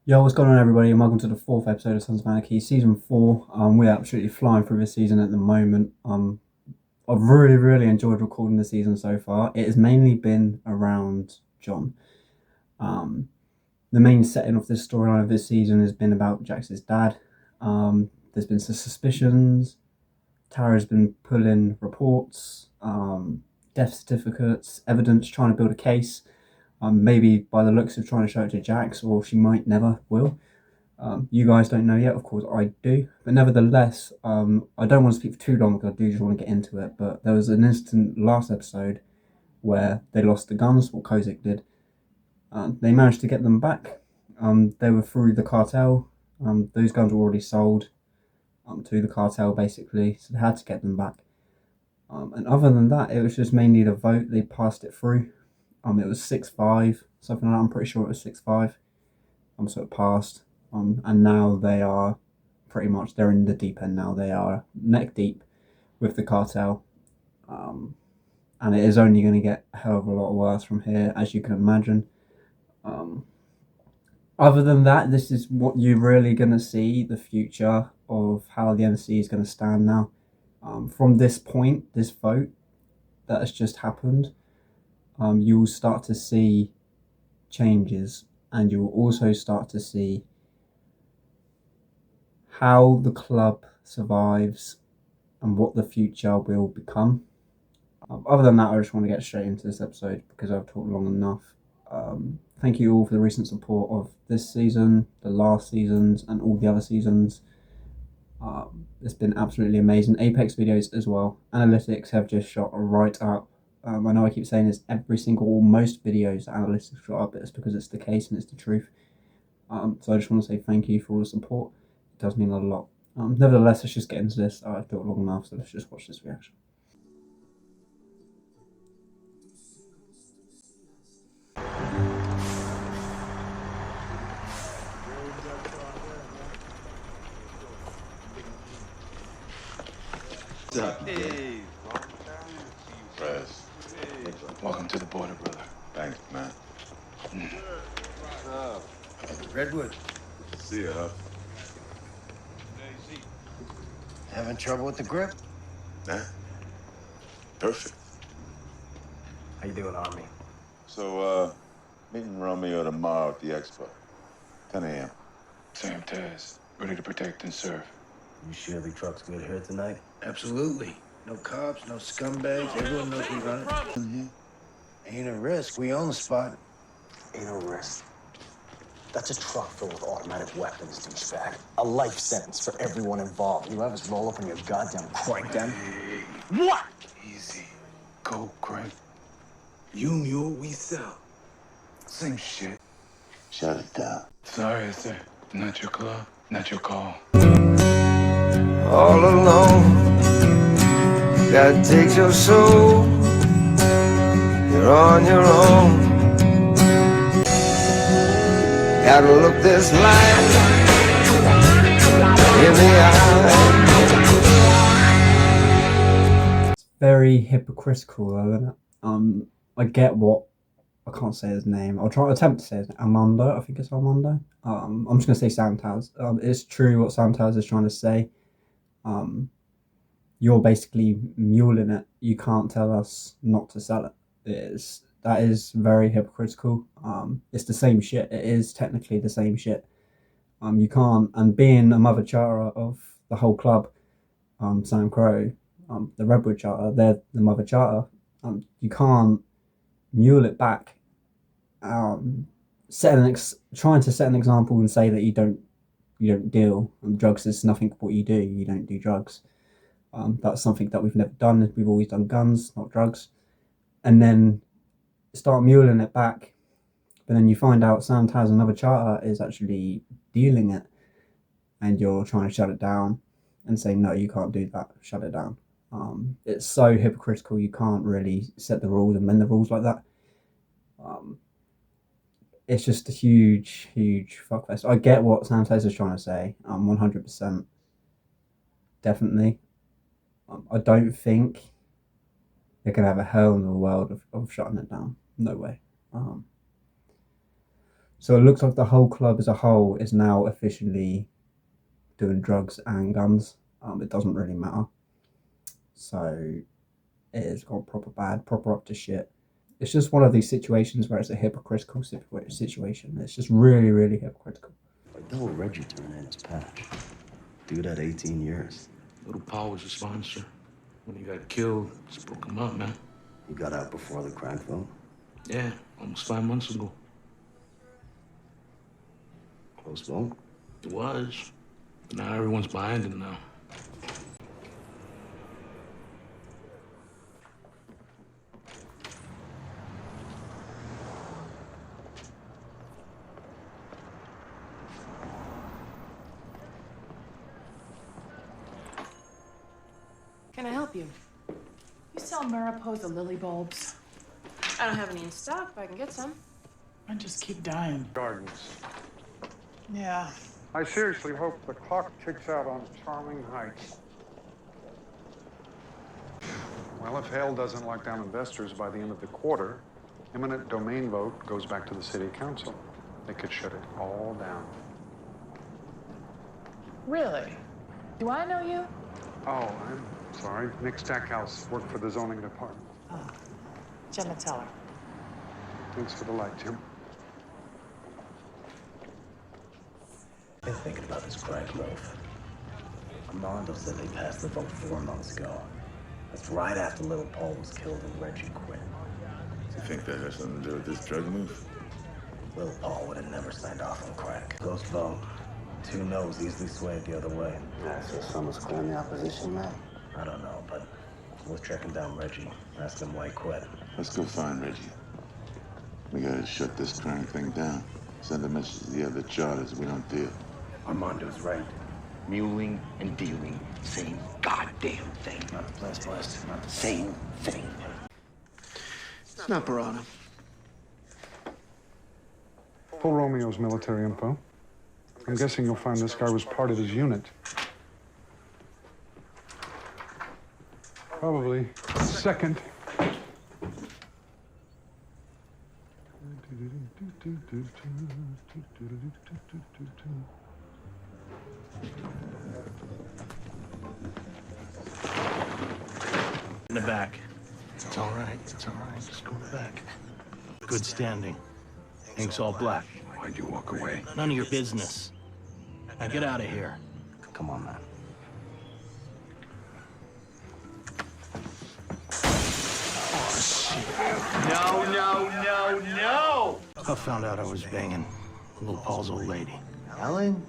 Yo, what's going on, everybody, and welcome to the fourth episode of Sons of Anarchy, season 4. We're absolutely flying through this season at the moment. I've really enjoyed recording the season so far. It has mainly been around John. The main setting of this storyline of this season has been about Jax's dad. There's been some suspicions. Tara's been pulling reports, death certificates, evidence, trying to build a case. Maybe by the looks of trying to show it to Jax, or she might never will. You guys don't know yet, of course I do, but nevertheless, I don't want to speak for too long because I do just want to get into it. But there was an incident last episode where they lost the guns, what Kozik did. They managed to get them back. They were through the cartel. Those guns were already sold to the cartel, basically, so they had to get them back. And other than that, it was just mainly the vote. They passed it through. It was 6-5, something like that. I'm pretty sure it was 6-5. So it passed. And now they are pretty much, they're in the deep end now. They are neck deep with the cartel. And it is only going to get a hell of a lot worse from here, as you can imagine. Other than that, this is what you're really going to see, the future of how the NC is going to stand now. From this point, this vote that has just happened, you will start to see changes, and you will also start to see how the club survives and what the future will become. Other than that, I just want to get straight into this episode because I've talked long enough. Thank you all for the recent support of this season, the last seasons, and all the other seasons. It's been absolutely amazing. Apex videos as well. Analytics have just shot right up. I know I keep saying this every single, most videos, analytics shot up. It's because it's the case and it's the truth. So I just want to say thank you for all the support. It does mean a lot. Nevertheless, let's just get into this. I've talked long enough, so let's just watch this reaction. Hey, Press. welcome to the border, brother. Thanks, man. What's up? Redwood, See ya, huh? having trouble with the grip? Nah. Perfect. How you doing, Army? So, meeting Romeo tomorrow at the expo. 10 a.m. Same task. Ready to protect and serve. You sure the truck's good here tonight? Absolutely. No cops, no scumbags. Everyone knows we run it. In Ain't a risk. We own the spot. Ain't no risk. That's a truck filled with automatic weapons, douchebag. A life sentence for everyone involved. You have us roll up on your goddamn crank den. What? Easy. Go, Greg. You mule, we sell. Same shit. Shut it down. Sorry, sir. Not your club, not your call. All alone, God takes your soul. You're on your own. Gotta look this life in the eye. It's very hypocritical, though, isn't it? I get what, I can't say his name. I'll attempt to say his name. Armando, I think it's Armando. I'm just gonna say Samtaz. It's true what Samtaz is trying to say. You're basically muling it. You can't tell us not to sell it. That is very hypocritical. It's the same shit. It is technically the same shit. You can't, and being a mother charter of the whole club, Sam Crow, the Redwood charter, they're the mother charter. You can't mule it back. Trying to set an example and say that you don't deal. Drugs is nothing what you do. You don't do drugs. That's something that we've never done. We've always done guns, not drugs. And then start muling it back, but then you find out Samtaz, another charter, is actually dealing it, and you're trying to shut it down and say, no, you can't do that, shut it down. It's so hypocritical. You can't really set the rules and mend the rules like that. It's just a huge fuckfest. I get what Samtaz is trying to say. 100%. Definitely. I don't think they're going to have a hell in the world of shutting it down. No way. So it looks like the whole club as a whole is now officially doing drugs and guns. It doesn't really matter. So it has got proper bad, proper up to shit. It's just one of these situations where it's a hypocritical situation. It's just really, really hypocritical. Like the whole Reggie turn in his patch. Dude had 18 years. Little Paul was a sponsor. When he got killed, just broke him up, man. He got out before the crack vote. Yeah, almost 5 months ago. Close vote. It was. But now everyone's behind him now. Can I help you? You sell Mariposa lily bulbs? I don't have any in stock, but I can get some. I just keep dying. Gardens. Yeah. I seriously hope the clock ticks out on Charming Heights. Well, if Hale doesn't lock down investors by the end of the quarter, eminent domain vote goes back to the city council. They could shut it all down. Really? Do I know you? Oh, I'm sorry. Nick Stackhouse worked for the zoning department. Oh, Jenna Teller. Thanks for the light, Jim. Been thinking about this crack loaf. Armando said they passed the vote 4 months ago. That's right after little Paul was killed and Reggie quit. You think that has something to do with this drug move? Little Paul would have never signed off on crack. Close vote. 2 no's easily swayed the other way. Yeah, so someone's clearing the opposition now. I don't know, but we're tracking down Reggie. Asking him why he quit. Let's go find Reggie. We gotta shut this crime thing down. Send a message to the other charters. We don't deal. Armando's right. Muling and dealing, same goddamn thing. Not the blast, not the same thing. It's not Barada. Pull Romeo's military info. I'm guessing you'll find this guy was part of his unit. Probably second. In the back. It's all right. It's all right. Just go in the back. Good standing. Ink's all black. Why'd you walk away? None of your business. Now get out of here. Come on, man. No! I found out I was banging little Paul's old lady. Ellen?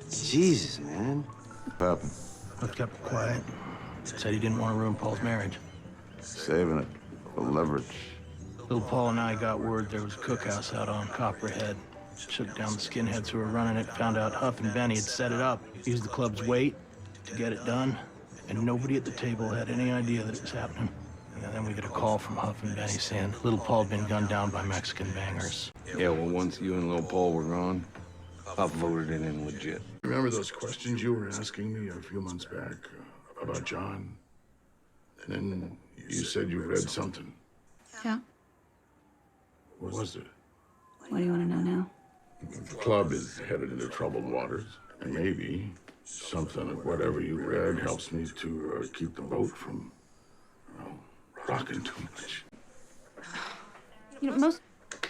Jesus, man. What happened? I kept it quiet. Said he didn't want to ruin Paul's marriage. Saving it for leverage. Little Paul and I got word there was a cookhouse out on Copperhead. Shook down the skinheads who were running it, found out Huff and Benny had set it up, used the club's weight to get it done, and nobody at the table had any idea that it was happening. And then we get a call from Huff and Benny saying little Paul had been gunned down by Mexican bangers. Yeah, well, once you and little Paul were gone, I voted it in legit. Remember those questions you were asking me a few months back about John? And then you said you read something. Yeah? What was it? What do you want to know now? The club is headed into troubled waters. And maybe something of whatever you read helps me to keep the boat from, rocking too much. You know, most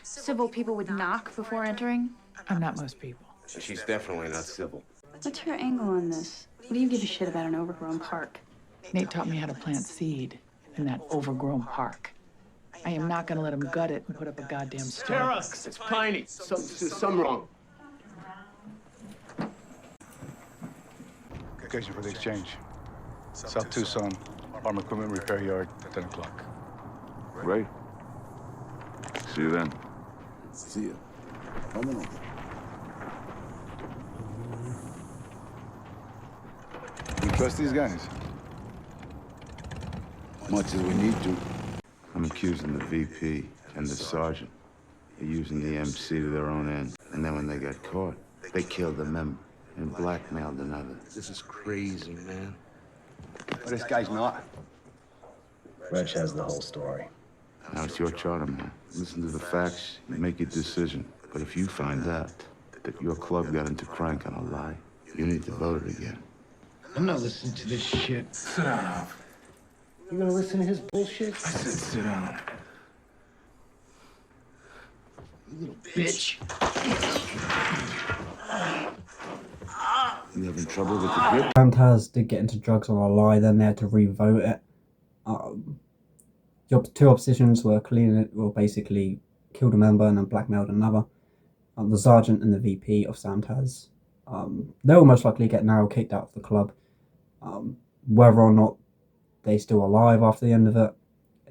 civil people would knock before entering. I'm not most people. She's definitely not civil. What's her angle on this? What do you give a shit about an overgrown park? Nate taught me how to plant seed in that overgrown park. I am not gonna let him gut it and put up a goddamn store. Tara, it's Piney. Something wrong. Occasion for the exchange. South Tucson, Farm Equipment Repair Yard, 10 o'clock. Right? See you then. See ya. Vámonos. You trust these guys? Much as we need to. I'm accusing the VP and the sergeant of using the MC to their own end. And then when they got caught, they killed a member and blackmailed another. This is crazy, man. But this guy's not. Reg has the whole story. Now it's your charter, man. Listen to the facts and make your decision. But if you find out that your club got into crank on a lie, you need to vote it again. I'm not listening to this shit. Sit down, Alf. You gonna listen to his bullshit? I said sit down. You little bitch. You having trouble with the grip? Fantaz did get into drugs on a lie, then they had to re-vote it. The two oppositions were basically killed a member and then blackmailed another. The sergeant and the VP of Santaz. They will most likely get now kicked out of the club. Whether or not they still alive after the end of it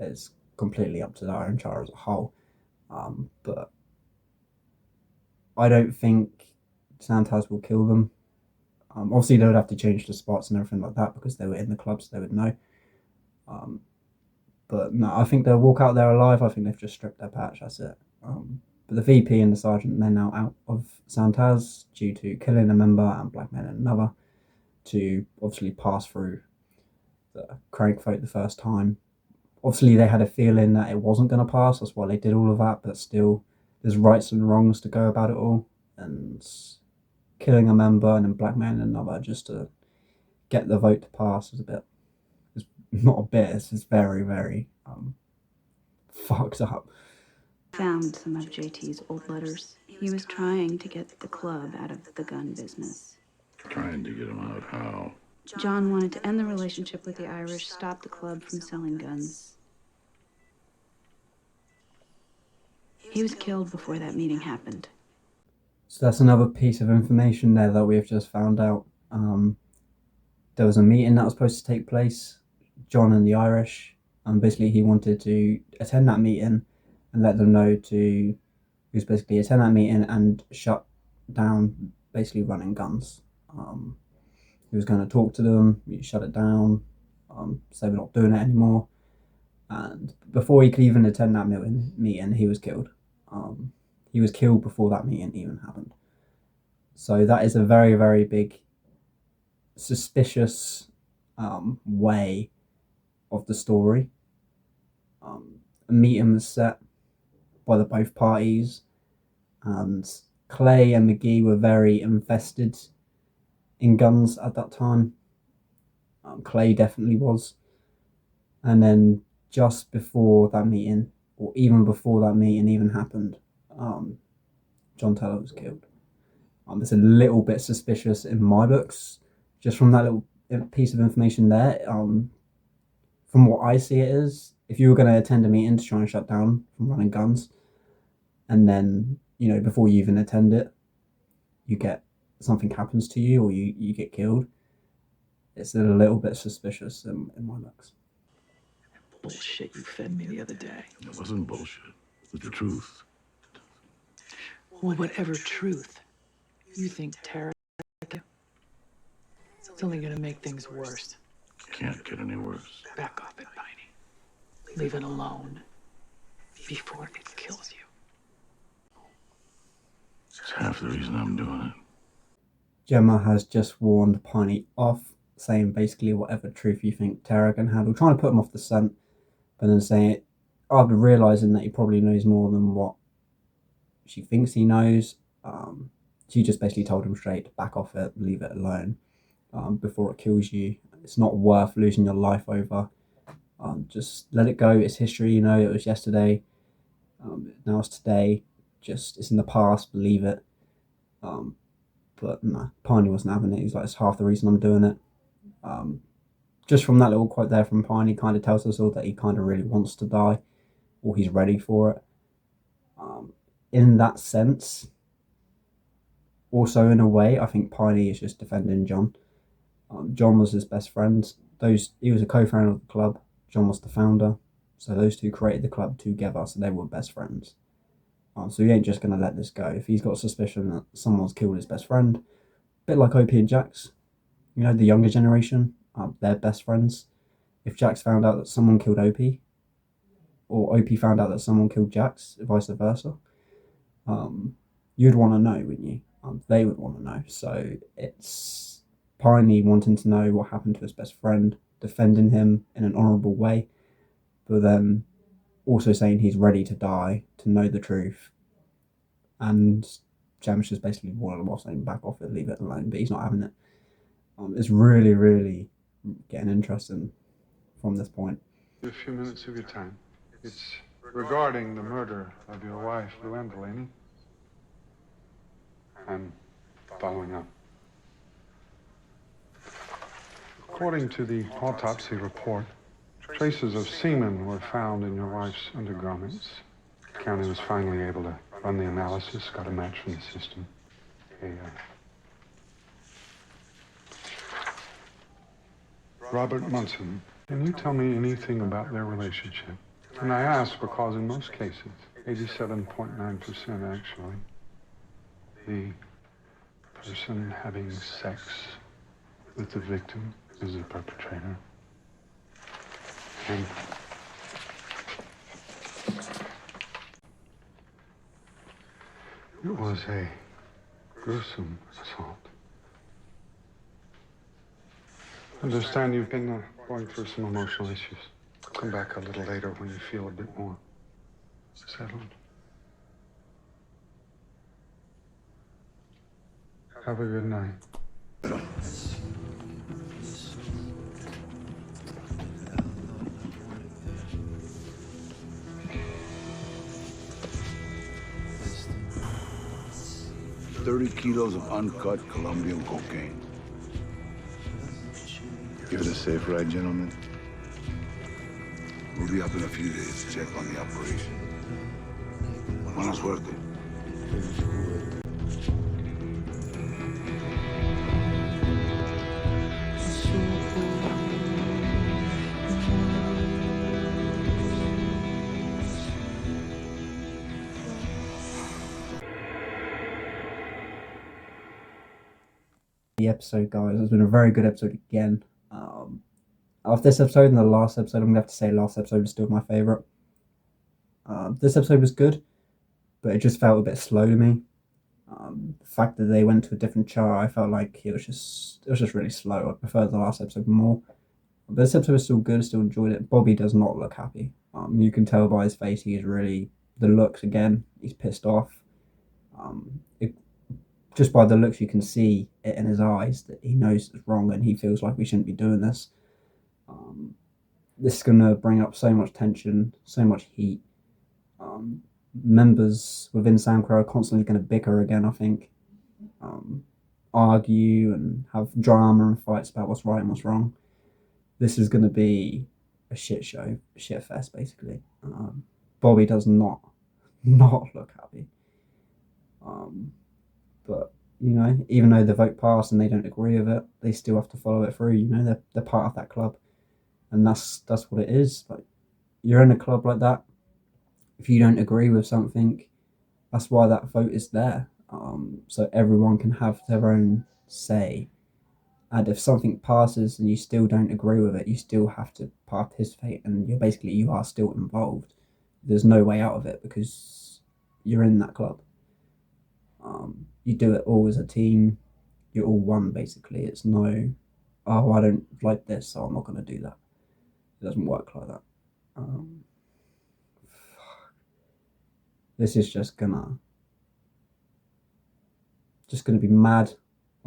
is completely up to the Iron Char as a whole. But I don't think Santaz will kill them. Obviously, they would have to change the spots and everything like that because they were in the club, so they would know. But no, I think they'll walk out there alive. I think they've just stripped their patch, that's it. But the VP and the sergeant, they're now out of Santaz due to killing a member and blackmailing another to obviously pass through the crank vote the first time. Obviously, they had a feeling that it wasn't going to pass. That's why they did all of that. But still, there's rights and wrongs to go about it all. And killing a member and then blackmailing another just to get the vote to pass is a bit... It's not a bit. It's just very, very fucked up. Found some of JT's old letters. He was trying to get the club out of the gun business. Trying to get him out how? John wanted to end the relationship with the Irish, stop the club from selling guns. He was killed before that meeting happened. So that's another piece of information there that we've just found out. There was a meeting that was supposed to take place, John and the Irish, and basically he wanted to attend that meeting and let them know he was basically attend that meeting and shut down basically running guns. He was going to talk to them, shut it down, say we're not doing it anymore. And before he could even attend that meeting, he was killed. He was killed before that meeting even happened. So that is a very, very big, suspicious way of the story. A meeting was set by both parties, and Clay and McGee were very invested in guns at that time. Clay definitely was. And then just before that meeting, or even before that meeting even happened, John Teller was killed. It's a little bit suspicious in my books, just from that little piece of information there. From what I see it is, if you were going to attend a meeting to try and shut down from running guns, and then, before you even attend it, something happens to you or you get killed, it's a little bit suspicious in my books. Bullshit you fed me the other day. It wasn't bullshit. It was the truth. Well, whatever truth you think Tara, it's only gonna make things worse. Can't get any worse. Back off it, Piney. Leave it alone before it kills you. It's half the reason I'm doing it. Gemma has just warned Piney off, saying basically whatever truth you think Tara can handle, trying to put him off the scent, but then saying it after realising that he probably knows more than what she thinks he knows. She just basically told him straight to back off it, leave it alone before it kills you. It's not worth losing your life over. Just let it go. It's history, it was yesterday. Now it's today. It's in the past, believe it. But no, Piney wasn't having it. He was like, it's half the reason I'm doing it. Just from that little quote there from Piney kind of tells us all that he kind of really wants to die, or he's ready for it. In that sense, also in a way, I think Piney is just defending John. John was his best friend. He was a co-founder of the club. John was the founder. So those two created the club together, so they were best friends. So he ain't just going to let this go. If he's got suspicion that someone's killed his best friend, a bit like Opie and Jax, the younger generation, they're best friends. If Jax found out that someone killed Opie, or Opie found out that someone killed Jax, vice versa, you'd want to know, wouldn't you? They would want to know. So it's Piney wanting to know what happened to his best friend, defending him in an honourable way, but then also saying he's ready to die to know the truth, and Jam's just basically warning him off, saying back off it, leave it alone, but he's not having it. It's really, really getting interesting from this point. A few minutes of your time. It's regarding the murder of your wife, Luann Delaney. I'm following up. According to the autopsy report, traces of semen were found in your wife's undergarments. The county was finally able to run the analysis, got a match from the system. Robert Munson, can you tell me anything about their relationship? And I ask because in most cases, 87.9% actually, the person having sex with the victim is the perpetrator. And it was a gruesome assault. I understand you've been going through some emotional issues. Come back a little later when you feel a bit more settled. Have a good night. $30 kilos of uncut Colombian cocaine. Give it a safe ride, gentlemen. We'll be up in a few days to check on the operation. Buena suerte. The episode, guys. It's been a very good episode again. After this episode and the last episode, I'm gonna have to say last episode is still my favorite. This episode was good, but it just felt a bit slow to me. The fact that they went to a different chart, I felt like it was just really slow. I prefer the last episode more. But this episode was still good. Still enjoyed it. Bobby does not look happy. You can tell by his face he is really the looks again. He's pissed off. Just by the looks, you can see it in his eyes that he knows it's wrong and he feels like we shouldn't be doing this. This is going to bring up so much tension, so much heat. Members within Soundcrow are constantly going to bicker again, I think. Argue and have drama and fights about what's right and what's wrong. This is going to be a shit show, a shit fest, basically. Bobby does not look happy. But, you know, even though the vote passed and they don't agree with it, they still have to follow it through. You know, they're part of that club. And that's what it is. Like, you're in a club like that. If you don't agree with something, that's why that vote is there. So everyone can have their own say. And if something passes and you still don't agree with it, you still have to participate, and you are still involved. There's no way out of it because you're in that club. You do it all as a team. You're all one, basically. It's no, oh, I don't like this, so I'm not going to do that. It doesn't work like that. This is just gonna be mad.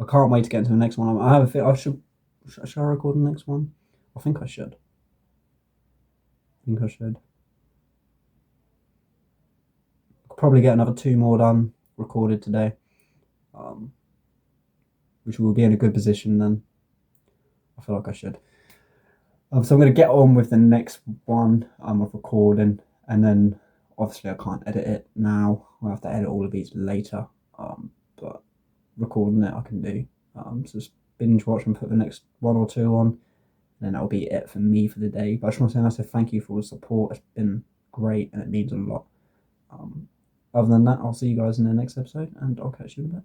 I can't wait to get into the next one. I have a feel should I record the next one? I think I should. I'll probably get another 2 more done, recorded today. Which will be in a good position then. I feel like I should. So I'm going to get on with the next one of recording, and then obviously I can't edit it now. I'll have to edit all of these later. But recording it I can do. So just binge watch and put the next 1 or 2 on, and then that'll be it for me for the day. But I just want to say a massive thank you for all the support. It's been great and it means a lot. Other than that, I'll see you guys in the next episode, and I'll catch you in a bit.